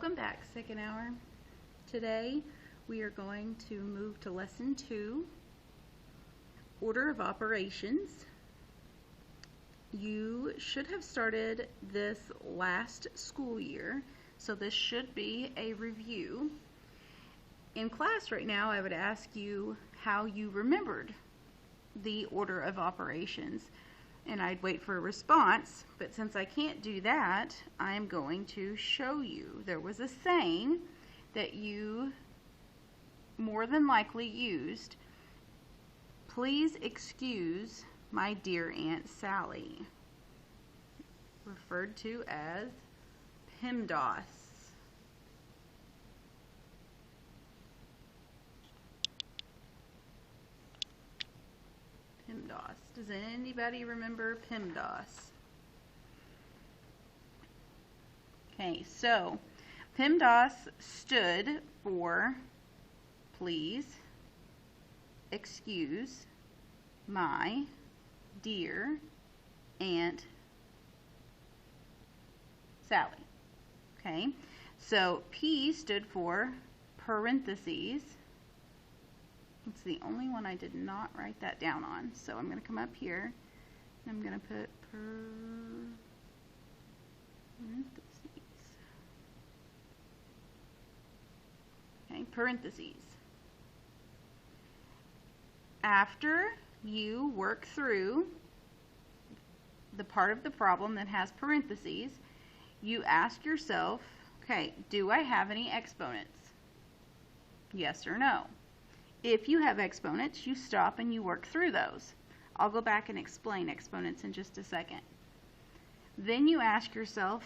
Welcome back, second hour. Today we are going to move to lesson 2, order of operations. You should have started this last school year, so this should be a review. In class right now, I would ask you how you remembered the order of operations, and I'd wait for a response, but since I can't do that, I'm going to show you. There was a saying that you more than likely used, "Please excuse my dear Aunt Sally," referred to as PEMDAS. PEMDAS. Does anybody remember PEMDAS? Okay, so PEMDAS stood for please excuse my dear Aunt Sally. Okay, so P stood for parentheses. It's the only one I did not write that down on. So I'm going to come up here and I'm going to put parentheses. Okay, parentheses. After you work through the part of the problem that has parentheses, you ask yourself, okay, do I have any exponents? Yes or no? If you have exponents, you stop and you work through those. I'll go back and explain exponents in just a second. Then you ask yourself,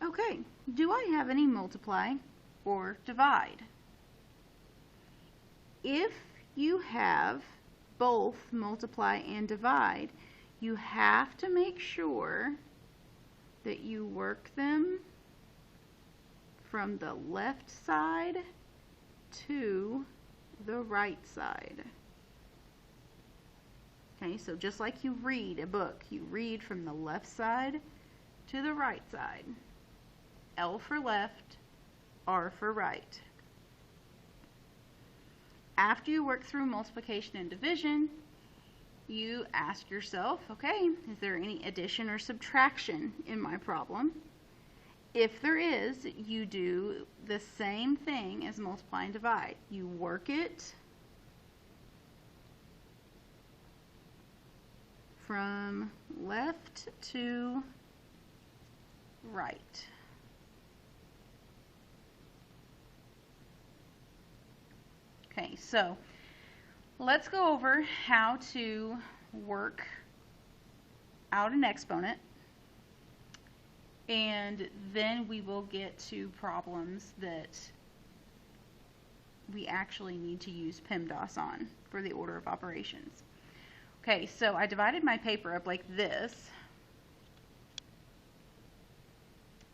okay, do I have any multiply or divide? If you have both multiply and divide, you have to make sure that you work them from the left side to the right side. Okay, so just like you read a book, you read from the left side to the right side. L for left, R for right. After you work through multiplication and division, you ask yourself, okay, is there any addition or subtraction in my problem? If there is, you do the same thing as multiply and divide. You work it from left to right. Okay, so let's go over how to work out an exponent, and then we will get to problems that we actually need to use PEMDAS on for the order of operations. Okay, so I divided my paper up like this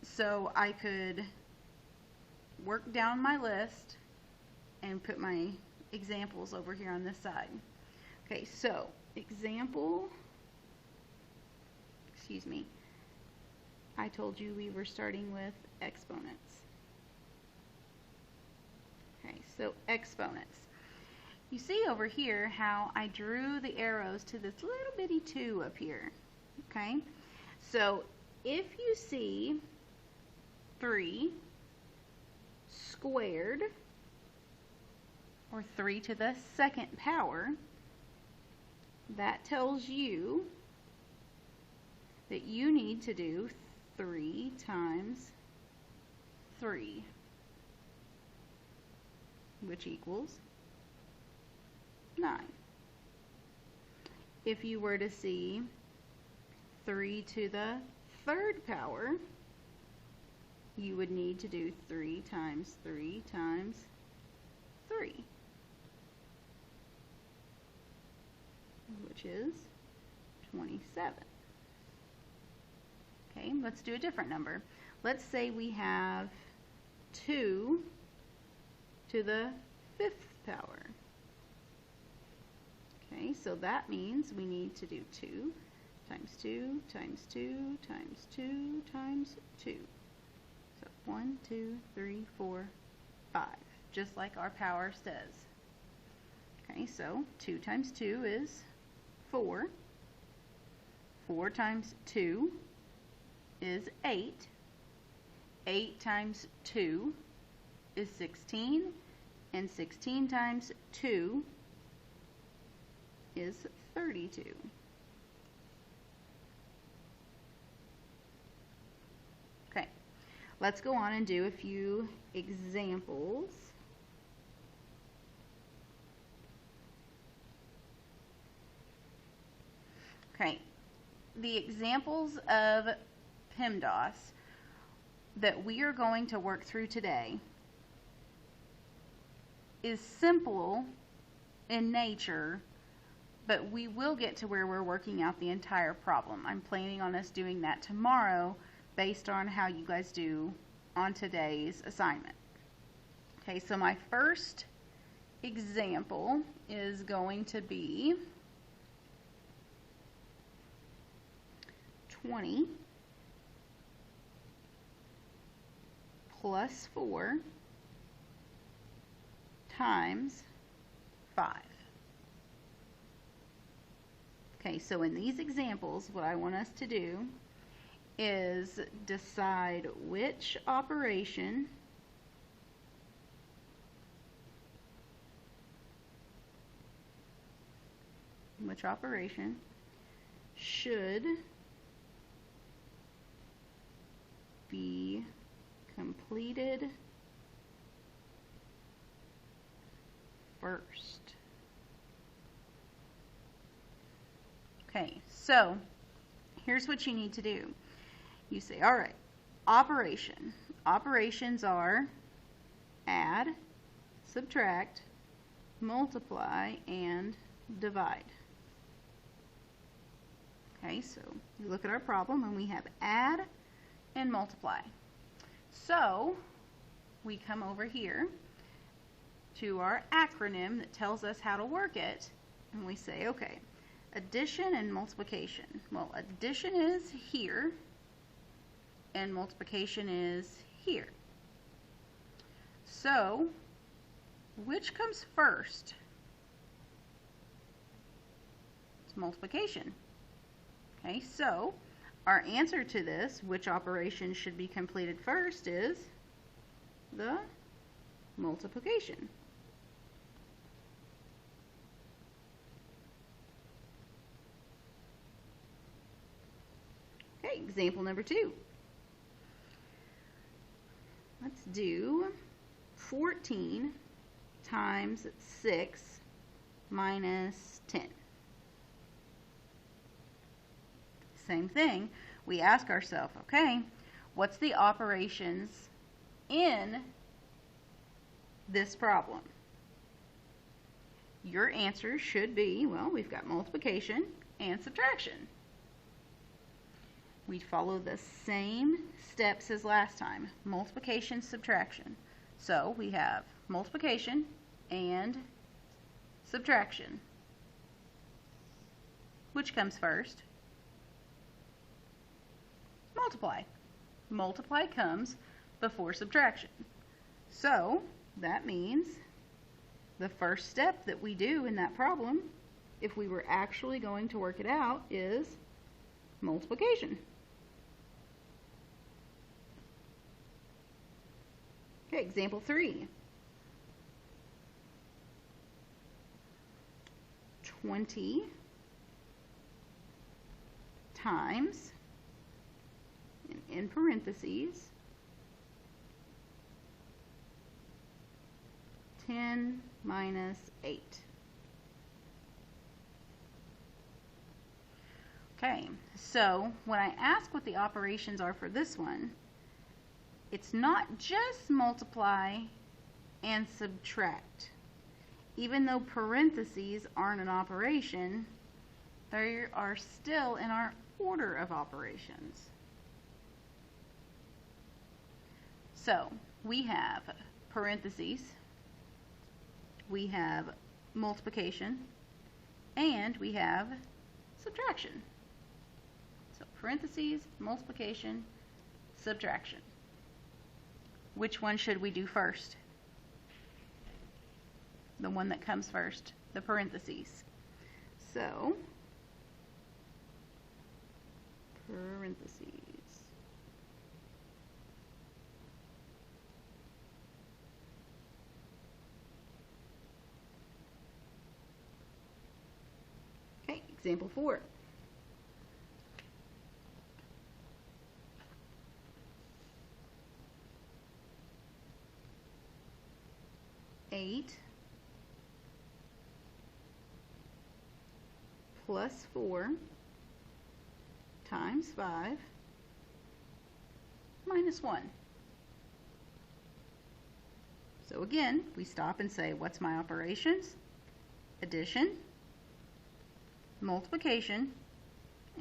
so I could work down my list and put my examples over here on this side. Okay, so I told you we were starting with exponents. Okay, so exponents. You see over here how I drew the arrows to this little bitty 2 up here. Okay, so if you see 3 squared, or 3 to the 2nd power, that tells you that you need to do 3 times 3, which equals 9. If you were to see 3 to the 3rd power, you would need to do 3 times 3 times 3, which is 27. Okay, let's do a different number. Let's say we have 2 to the 5th power. Okay, so that means we need to do 2 times 2 times 2 times 2 times 2. So 1, 2, 3, 4, 5, just like our power says. Okay, so 2 times 2 is 4. 4 times 2 is 8. 8 times 2 is 16. And 16 times 2 is 32. Okay, let's go on and do a few examples. Okay, the examples of PEMDAS that we are going to work through today is simple in nature, but we will get to where we're working out the entire problem. I'm planning on us doing that tomorrow based on how you guys do on today's assignment. Okay, so my first example is going to be 20 plus 4 times 5. Okay, so in these examples, what I want us to do is decide which operation should be completed first. Okay, so here's what you need to do. You say, all right, operation. Operations are add, subtract, multiply, and divide. Okay, so we look at our problem and we have add and multiply. So we come over here to our acronym that tells us how to work it, and we say, okay, addition and multiplication. Well, addition is here, and multiplication is here. So, which comes first? It's multiplication. Okay, so our answer to this, which operation should be completed first, is the multiplication. Okay, example number 2. Let's do 14 times 6 minus 10. Same thing. We ask ourselves, okay, what's the operations in this problem? Your answer should be, well, we've got multiplication and subtraction. We follow the same steps as last time. Multiplication, subtraction. So we have multiplication and subtraction. Which comes first? Multiply. Multiply comes before subtraction. So that means the first step that we do in that problem, if we were actually going to work it out, is multiplication. Okay, example 3. 20 times, in parentheses, 10 minus 8. Okay, so when I ask what the operations are for this one, it's not just multiply and subtract. Even though parentheses aren't an operation, they are still in our order of operations. So we have parentheses, we have multiplication, and we have subtraction. So parentheses, multiplication, subtraction. which one should we do first? The one that comes first, the parentheses. So, parentheses. Okay, example 4. Eight plus 4 times 5 minus 1. So again, we stop and say, what's my operations? Addition, multiplication,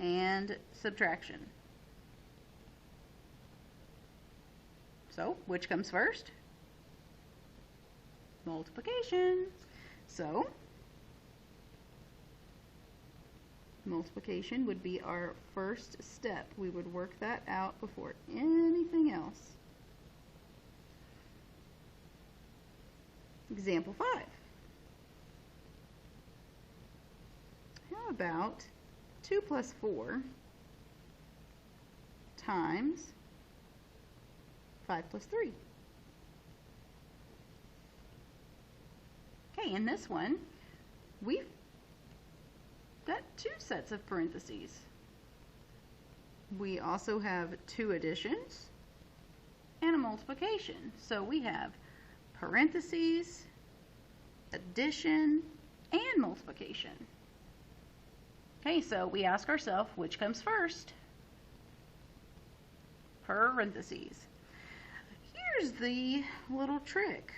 and subtraction. So, which comes first? Multiplication. So, multiplication would be our first step. We would work that out before anything else. Example 5. How about 2 plus 4 times 5 plus 3? Okay, in this one, we've got 2 sets of parentheses. We also have 2 additions and a multiplication. So we have parentheses, addition, and multiplication. Okay, so we ask ourselves, which comes first? Parentheses. Here's the little trick.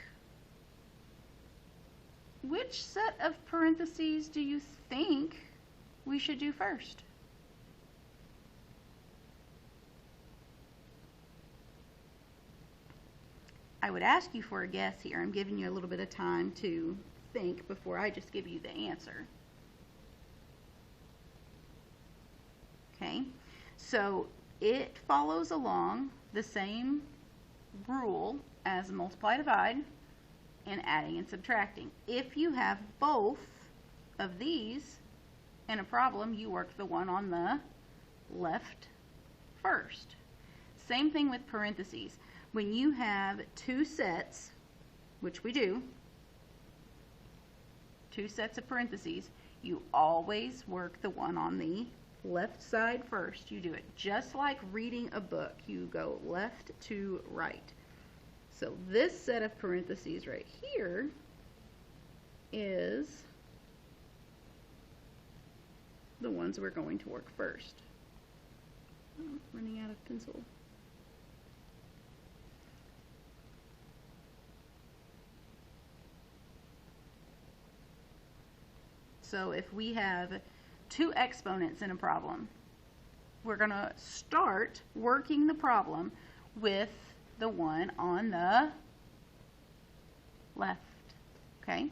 Which set of parentheses do you think we should do first? I would ask you for a guess here. I'm giving you a little bit of time to think before I just give you the answer. Okay, so it follows along the same rule as multiply, divide, and adding and subtracting. If you have both of these in a problem, you work the one on the left first. Same thing with parentheses. When you have 2 sets, which we do, 2 sets of parentheses, you always work the one on the left side first. You do it just like reading a book. You go left to right. So this set of parentheses right here is the ones we're going to work first. Oh, running out of pencil. So if we have 2 exponents in a problem, we're going to start working the problem with the one on the left. Okay?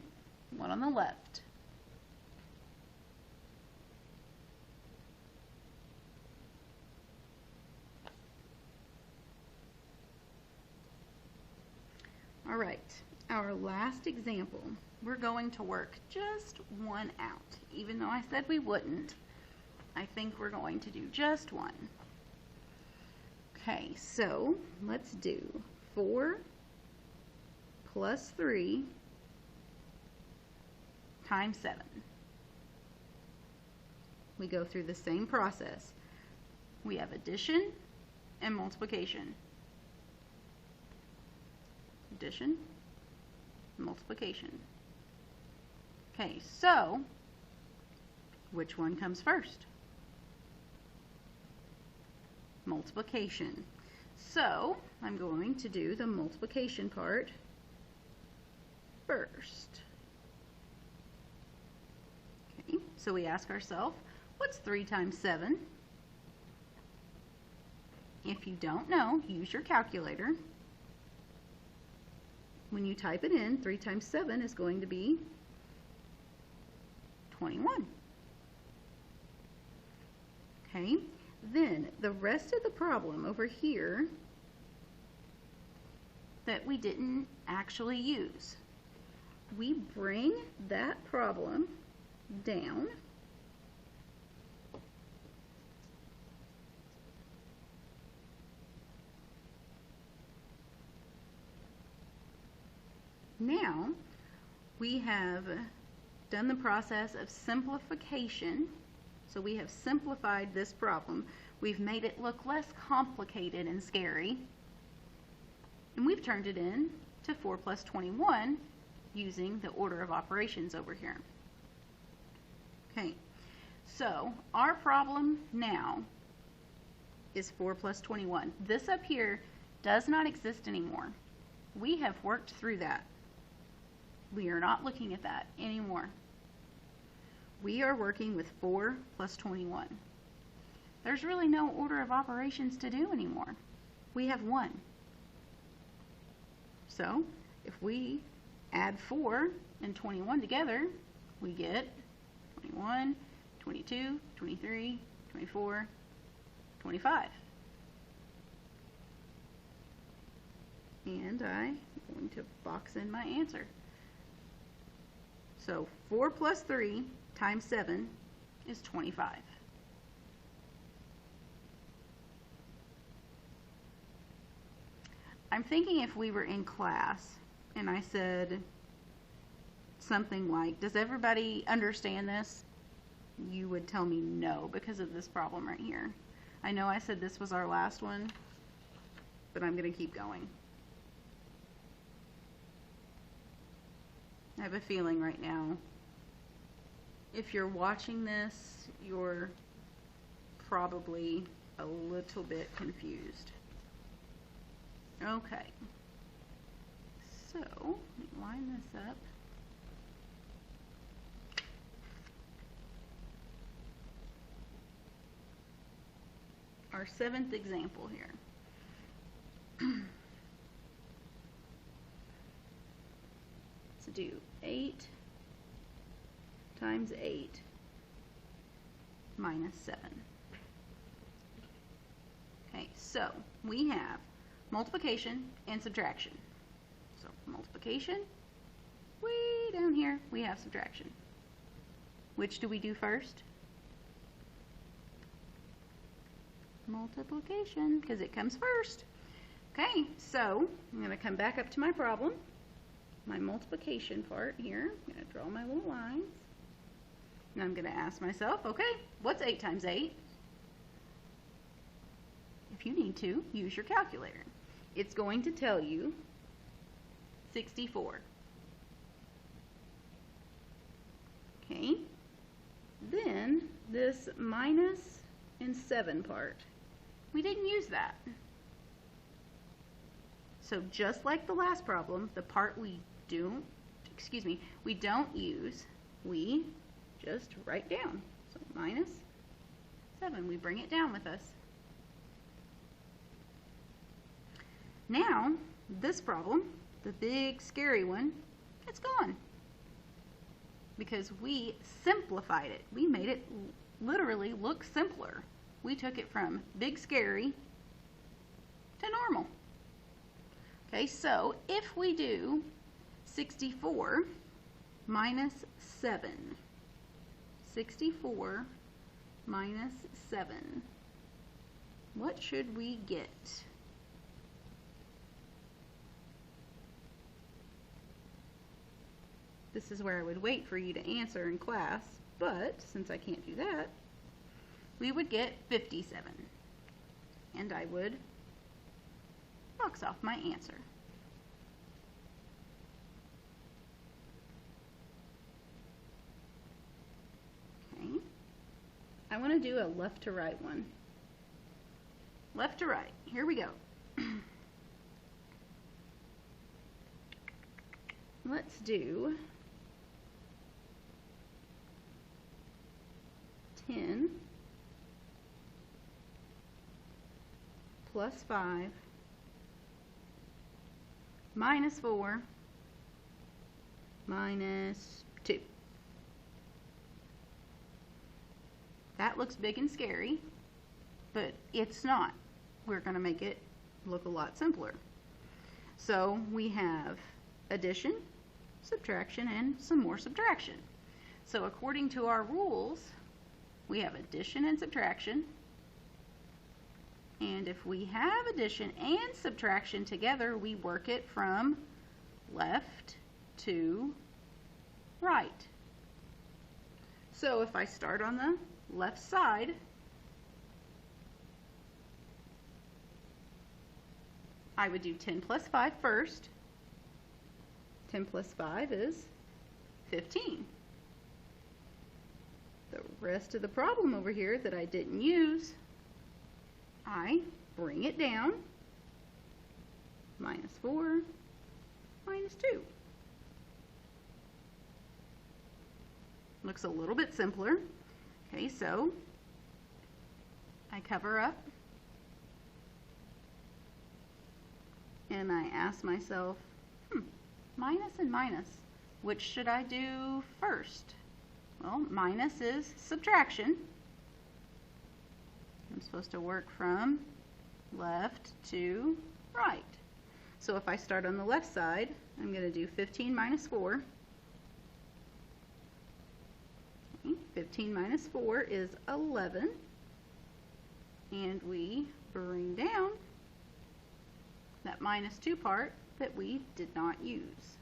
One on the left. All right, our last example. We're going to work just one out. Even though I said we wouldn't, I think we're going to do just one. Okay, so let's do 4 plus 3 times 7. We go through the same process. We have addition and multiplication. Addition, multiplication. Okay, so which one comes first? Multiplication. So I'm going to do the multiplication part first. Okay, so we ask ourselves, what's 3 times 7? If you don't know, use your calculator. When you type it in, 3 times 7 is going to be 21. Okay, then the rest of the problem over here, that we didn't actually use. We bring that problem down now. We have done the process of simplification, so we have simplified this problem. We've made it look less complicated and scary, and we've turned it in to 4 plus 21 using the order of operations over here. Okay, so our problem now is 4 plus 21. This up here does not exist anymore. We have worked through that. We are not looking at that anymore. We are working with 4 plus 21. There's really no order of operations to do anymore. We have 1. So if we add 4 and 21 together, we get 21, 22, 23, 24, 25. And I'm going to box in my answer. So 4 plus 3 times 7 is 25. I'm thinking if we were in class and I said something like, does everybody understand this? You would tell me no because of this problem right here. I know I said this was our last one, but I'm going to keep going. I have a feeling right now, if you're watching this, you're probably a little bit confused. Okay, so let me line this up. Our 7th example here. Let's do 8 times 8 minus 7. Okay, so we have multiplication and subtraction. So multiplication, way down here we have subtraction. Which do we do first? Multiplication, because it comes first. Okay, so I'm going to come back up to my problem, my multiplication part here. I'm going to draw my little lines. And I'm going to ask myself, okay, what's 8 times 8? If you need to, use your calculator. It's going to tell you 64. Okay, then this minus and 7 part, we didn't use that. So just like the last problem, the part we don't use, we just write down. So minus 7, we bring it down with us. Now, this problem, the big scary one, it's gone. Because we simplified it. We made it literally look simpler. We took it from big scary to normal. Okay, so if we do 64 minus 7, 64 minus 7, what should we get? This is where I would wait for you to answer in class, but since I can't do that, we would get 57. And I would box off my answer. Okay. I want to do a left to right one. Left to right. Here we go. Let's do 10 plus 5 minus 4 minus 2. That looks big and scary, but it's not. We're going to make it look a lot simpler. So we have addition, subtraction, and some more subtraction. So according to our rules, we have addition and subtraction. And if we have addition and subtraction together, we work it from left to right. So if I start on the left side, I would do 10 plus 5 first. 10 plus 5 is 15. The rest of the problem over here that I didn't use, I bring it down. Minus 4, minus 2. Looks a little bit simpler. Okay, so I cover up and I ask myself, minus and minus, which should I do first? Well, minus is subtraction. I'm supposed to work from left to right. So if I start on the left side, I'm going to do 15 minus 4. Okay, 15 minus 4 is 11. And we bring down that minus 2 part that we did not use.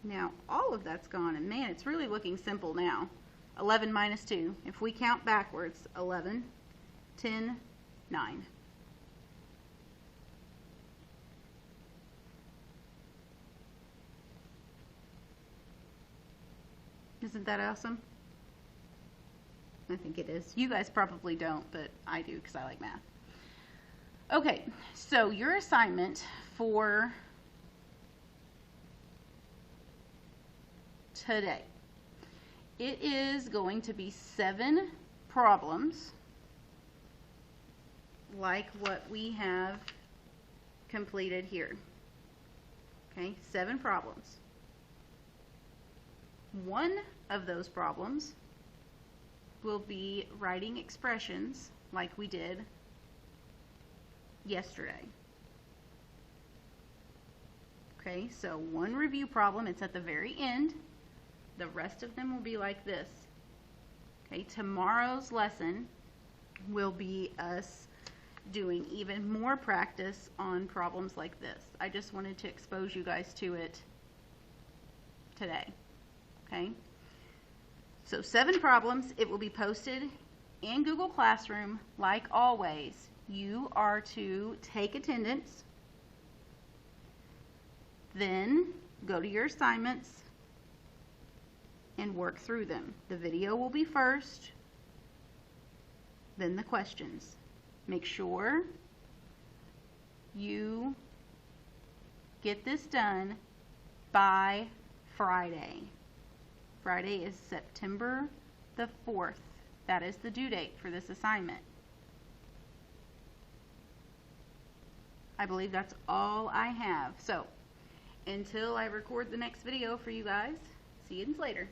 Now all of that's gone, and man, it's really looking simple now. 11 minus 2. If we count backwards, 11, 10, 9. Isn't that awesome? I think it is. You guys probably don't, but I do because I like math. Okay, so your assignment for today, it is going to be 7 problems like what we have completed here. Okay, 7 problems. One of those problems will be writing expressions like we did yesterday. Okay, so one review problem, it's at the very end. The rest of them will be like this. Okay, tomorrow's lesson will be us doing even more practice on problems like this. I just wanted to expose you guys to it today. Okay, so 7 problems. It will be posted in Google Classroom. Like always, you are to take attendance, then go to your assignments and work through them. The video will be first, then the questions. Make sure you get this done by Friday. Friday is September the 4th. That is the due date for this assignment. I believe that's all I have. So, until I record the next video for you guys, see you later.